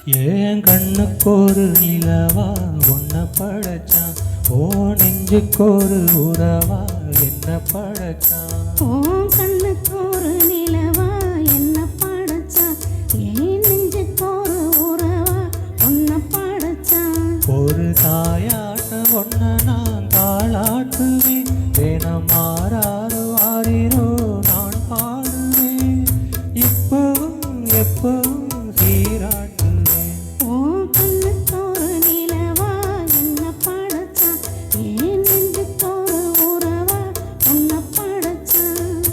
ஏன் கண்ணுக்கொரு நிலவா ஒன்ன படைச்சான், ஓ நெஞ்சுக்கொரு உறவா என்ன படைச்சான். ஓ கண்ணுக்கொரு நிலவா என்ன படைச்சான், ஏன் நெஞ்சுக்கொரு உறவா உன்னை படைச்சான். ஒரு தாயாட்ட ஒன்ன நான் தாளாட்டுவேன், தினம் மாறாறு வாரிரோ நான் பாடுவேன், இப்பவும் எப்பவும் சீராட்டுவேன். ஓ கண்ணுக்கொரு நிலவா என்ன படைச்சான், ஏன் நெஞ்சுக்கொரு உறவா உன்னை படைச்சான்.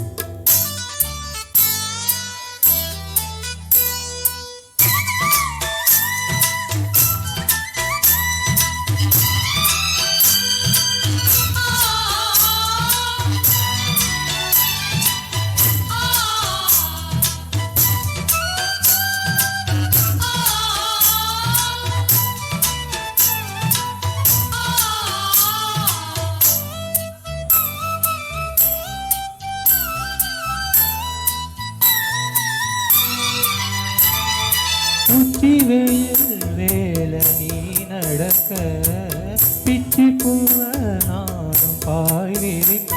உச்சி வெயில் வேலை நீ நடக்க, பிச்சி பூவ நானும் பாய் விரிக்க.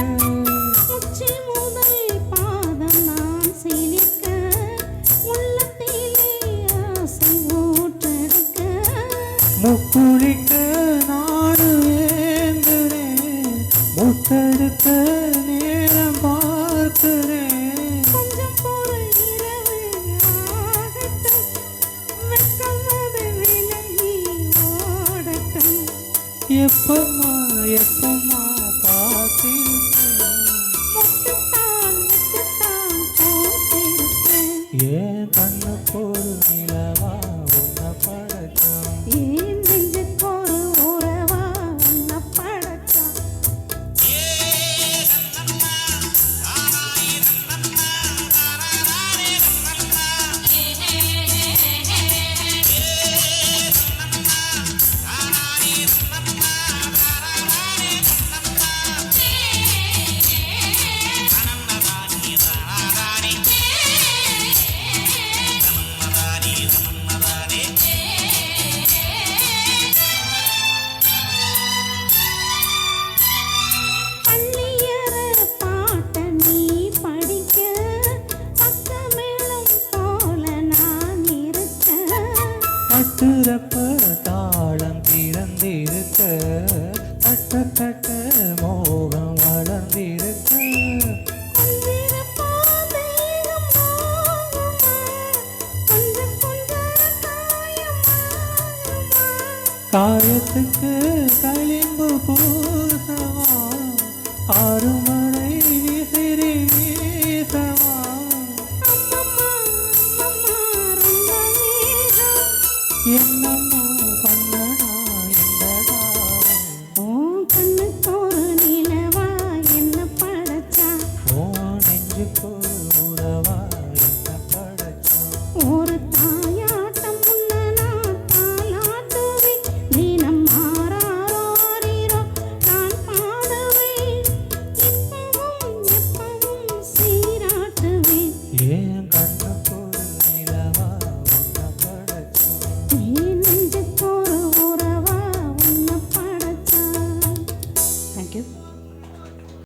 உச்சி முதல் பாதம் நான் சிலிர்க்க, உள்ளத்திலே ஆசை ஊற்றெடுக்க. முக்குளிக்க நானும் ஏங்குறேன், முத்தெடுக்க நேரம் பார்க்கிறேன். கொஞ்சம் பொறு இரவு ஆகட்டும், வெட்கம் அது விலகி ஓடட்டும். எப்பம்மா எப்பம்மா பார்த்திருக்க, முட்டுத்தான் பூத்திருக்கேன். ஏன் கண்ணுக்கொரு நிலவா உன்னை படைச்சான். ஏன் நெஞ்சுக்கொரு உறவா உன்னை படைச்சான். பள்ளியற பாட்ட நீ படிக்க, பக்கமேளம் போல நான் இருக்க. கட்டுறப்ப தாளம் திறந்திருக்க, கட்ட கட்ட மோகம் வளர்ந்திருக்க. கொஞ்சிருப்போ தேகம் நோகுமா, கொஞ்சம் கொஞ்சம் காயமாகுமா. காயத்துக்கு களிம்பு பூ